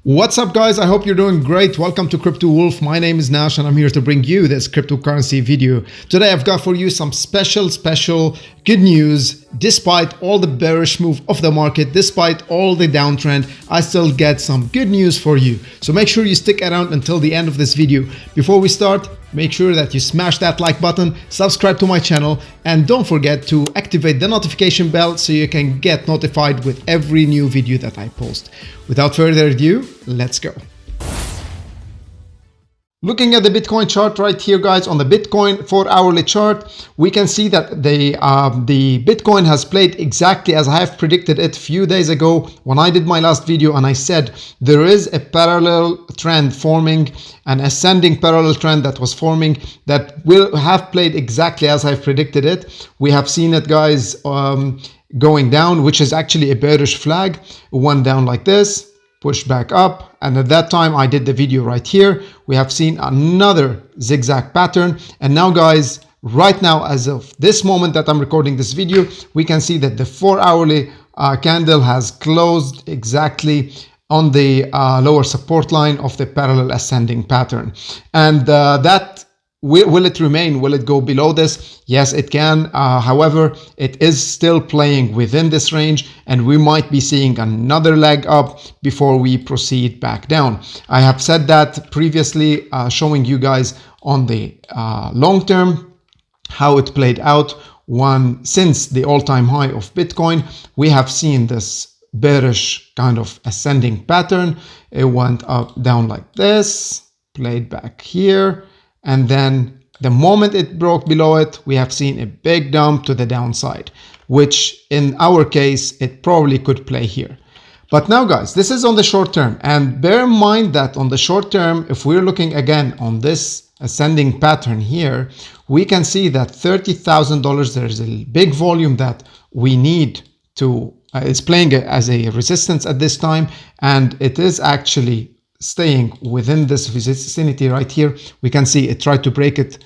What's up, guys? I hope you're doing great. Welcome to Crypto Wolf. My name is Nash and I'm here to bring you this cryptocurrency video. Today I've got for you some special good news. Despite all the bearish move of the market, despite all the downtrend, I still get some good news for you. So make sure you stick around until the end of this video. Before we start, make sure that you smash that like button, subscribe to my channel, and don't forget to activate the notification bell so you can get notified with every new video that I post. Without further ado, let's go. Looking at the Bitcoin chart right here, guys, on the Bitcoin 4-hourly chart, we can see that the Bitcoin has played exactly as I have predicted it a few days ago when I did my last video, and I said there is a parallel trend forming, an ascending parallel trend that was forming that will have played exactly as I've predicted it. We have seen it, guys, going down, which is actually a bearish flag. It went down like this, pushed back up, and at that time I did the video right here. We have seen another zigzag pattern, and now, guys, right now, as of this moment that I'm recording this video, we can see that the 4-hourly candle has closed exactly on the lower support line of the parallel ascending pattern, and that will it remain? Will it go below this? Yes, it can. However, it is still playing within this range, and we might be seeing another leg up before we proceed back down. I have said that previously, showing you guys on the long term how it played out. Since the all-time high of Bitcoin, we have seen this bearish kind of ascending pattern. It went up, down like this, played back here, and then the moment it broke below it, we have seen a big dump to the downside, which in our case, it probably could play here. But now, guys, this is on the short term, and bear in mind that on the short term, if we're looking again on this ascending pattern here, we can see that $30,000, there's a big volume that we need to, it's playing as a resistance at this time, and it is actually staying within this vicinity right here. We can see it tried to break it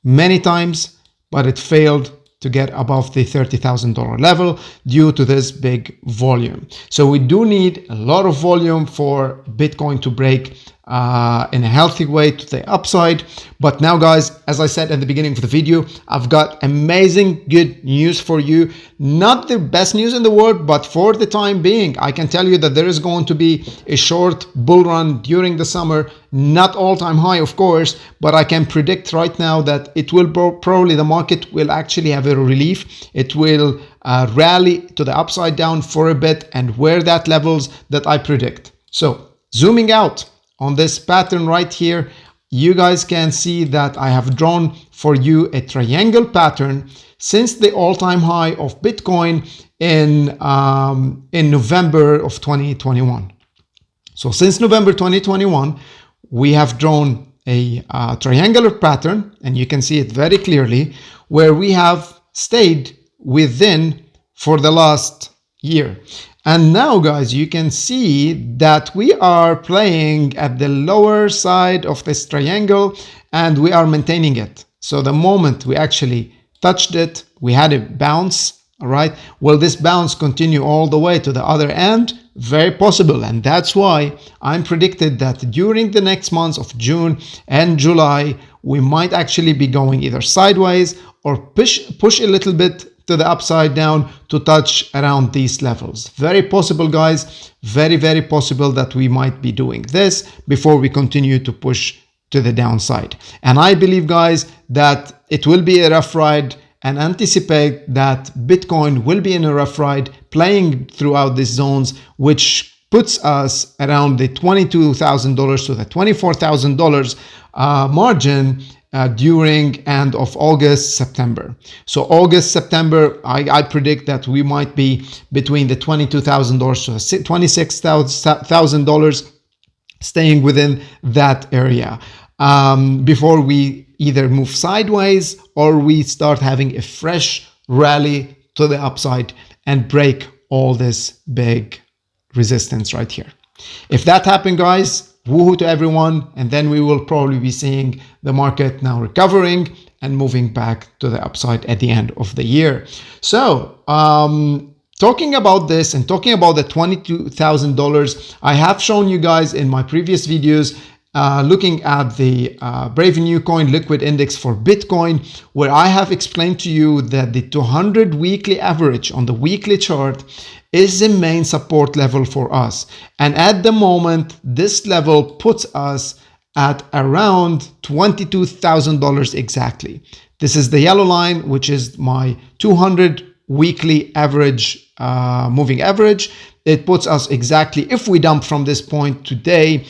many times, but it failed to get above the $30,000 level due to this big volume. So we do need a lot of volume for Bitcoin to break in a healthy way to the upside. But now, guys, as I said at the beginning of the video, I've got amazing good news for you. Not the best news in the world, but for the time being, I can tell you that there is going to be a short bull run during the summer. Not all-time high, of course, but I can predict right now that it will probably, the market will actually have a relief. It will rally to the upside down for a bit, and where that levels that I predict. So zooming out on this pattern right here, you guys can see that I have drawn for you a triangle pattern since the all-time high of Bitcoin in November of 2021. So since November 2021, we have drawn a triangular pattern, and you can see it very clearly, where we have stayed within for the last year. And now, guys, you can see that we are playing at the lower side of this triangle, and we are maintaining it. So the moment we actually touched it, we had a bounce. All right. Will this bounce continue all the way to the other end? Very possible. And that's why I'm predicted that during the next months of June and July, we might actually be going either sideways or push a little bit to the upside down to touch around these levels. Very possible, guys. Very, very possible that we might be doing this before we continue to push to the downside. And I believe, guys, that it will be a rough ride, and anticipate that Bitcoin will be in a rough ride playing throughout these zones, which puts us around the $22,000 to the $24,000 margin during end of August, September. So August, September, I predict that we might be between the $22,000 to $26,000, staying within that area before we either move sideways or we start having a fresh rally to the upside and break all this big resistance right here. If that happened, guys, woohoo to everyone, and then we will probably be seeing the market now recovering and moving back to the upside at the end of the year. So talking about this and talking about the $22,000, I have shown you guys in my previous videos looking at the Brave New Coin Liquid Index for Bitcoin, where I have explained to you that the 200 weekly average on the weekly chart is the main support level for us. And at the moment, this level puts us at around $22,000 exactly. This is the yellow line, which is my 200 weekly average, moving average. It puts us exactly, if we dump from this point today,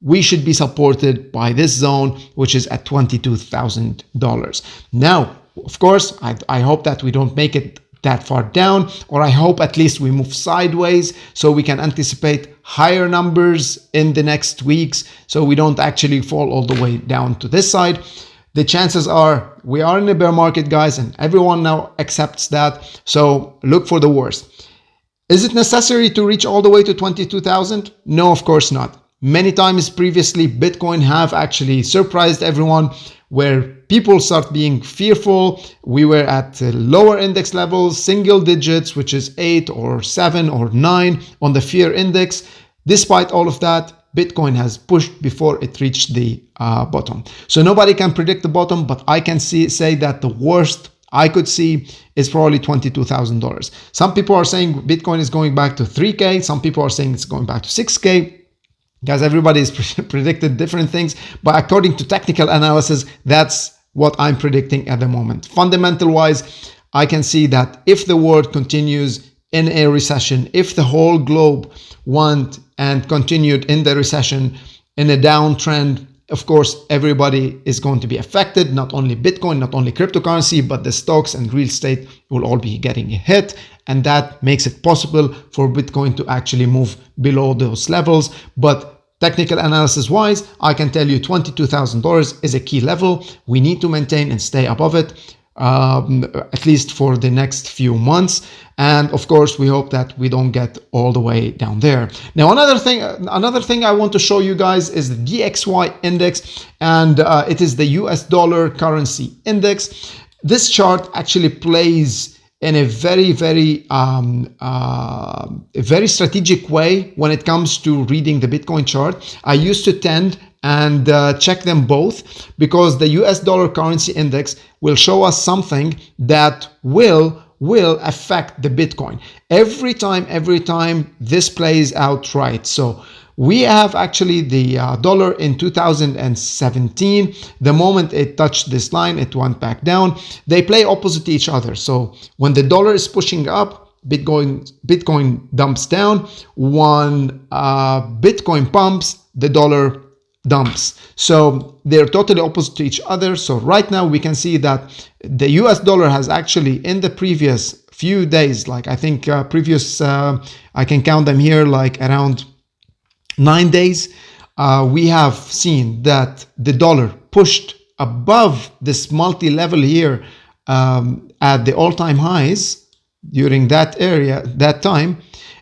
we should be supported by this zone, which is at $22,000. Now, of course, I hope that we don't make it that far down, or I hope at least we move sideways so we can anticipate higher numbers in the next weeks, so we don't actually fall all the way down to this side. The chances are we are in a bear market, guys, and everyone now accepts that. So look for the worst. Is it necessary to reach all the way to 22,000? No, of course not. Many times previously, Bitcoin have actually surprised everyone, where people start being fearful. We were at lower index levels, single digits, which is 8 or 7 or 9 on the fear index. Despite all of that, Bitcoin has pushed before it reached the bottom. So nobody can predict the bottom, but I can say that the worst I could see is probably $22,000. Some people are saying Bitcoin is going back to 3K. Some people are saying it's going back to 6K. Guys, everybody is predicted different things, but according to technical analysis, that's what I'm predicting at the moment. Fundamental wise, I can see that if the world continues in a recession, if the whole globe went and continued in the recession, in a downtrend, of course, everybody is going to be affected. Not only Bitcoin, not only cryptocurrency, but the stocks and real estate will all be getting a hit. And that makes it possible for Bitcoin to actually move below those levels. But technical analysis wise, I can tell you $22,000 is a key level. We need to maintain and stay above it, at least for the next few months. And of course, we hope that we don't get all the way down there. Now, another thing I want to show you guys is the DXY index, and it is the US dollar currency index. This chart actually plays in a very strategic way when it comes to reading the Bitcoin chart. I used to tend and check them both, because the US dollar currency index will show us something that will affect the Bitcoin every time this plays out right. So we have actually the dollar in 2017. The moment it touched this line, it went back down. They play opposite each other. So when the dollar is pushing up, Bitcoin dumps down. When Bitcoin pumps, the dollar dumps. So they're totally opposite to each other. So right now we can see that the US dollar has actually, in the previous few days, like I think I can count them here, like around 9 days, we have seen that the dollar pushed above this multi-level here at the all-time highs during that time.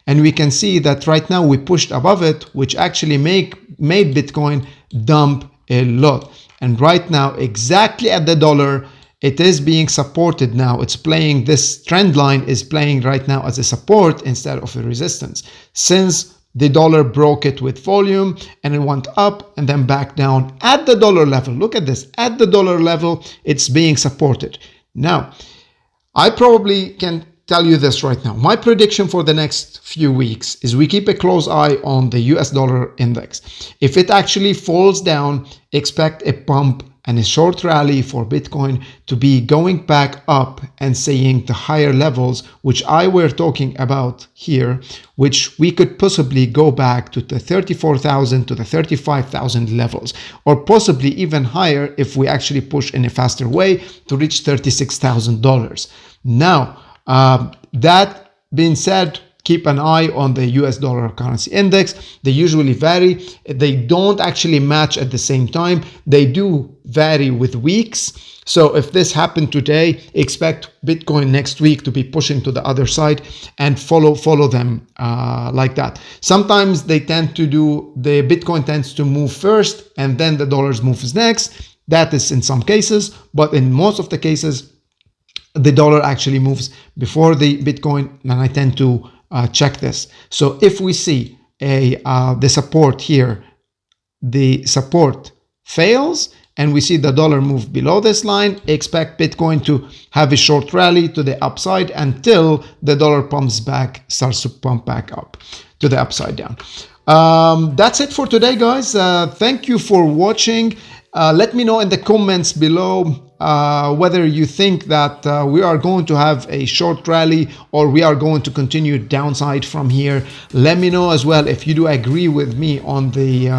And we can see that right now we pushed above it, which actually made Bitcoin dump a lot. And right now, exactly at the dollar, it is being supported now. It's playing, this trend line is playing right now as a support instead of a resistance, since the dollar broke it with volume and it went up and then back down at the dollar level. Look at this, at the dollar level, it's being supported. Now, I probably can tell you this right now. My prediction for the next few weeks is we keep a close eye on the US dollar index. If it actually falls down, expect a pump and a short rally for Bitcoin to be going back up and saying the higher levels, which I were talking about here, which we could possibly go back to the 34,000 to the 35,000 levels, or possibly even higher if we actually push in a faster way to reach $36,000. Now, that being said, keep an eye on the US dollar currency index. They usually vary. They don't actually match at the same time. They do vary with weeks. So if this happened today, expect Bitcoin next week to be pushing to the other side and follow them like that. Sometimes they tend to do, the Bitcoin tends to move first and then the dollars moves next. That is in some cases, but in most of the cases, the dollar actually moves before the Bitcoin, and I tend to check this. So if we see the support here, the support fails, and we see the dollar move below this line, expect Bitcoin to have a short rally to the upside until the dollar starts to pump back up to the upside down. That's it for today, guys. Thank you for watching. Let me know in the comments below whether you think that we are going to have a short rally or we are going to continue downside from here. Let me know as well if you do agree with me on the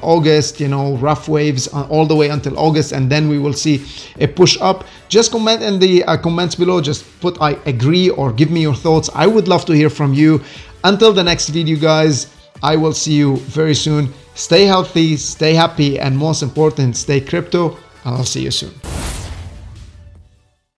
August, rough waves all the way until August, and then we will see a push up. Just comment in the comments below, just put I agree or give me your thoughts. I would love to hear from you. Until the next video, guys, I will see you very soon. Stay healthy, stay happy, and most important, stay crypto, and I'll see you soon.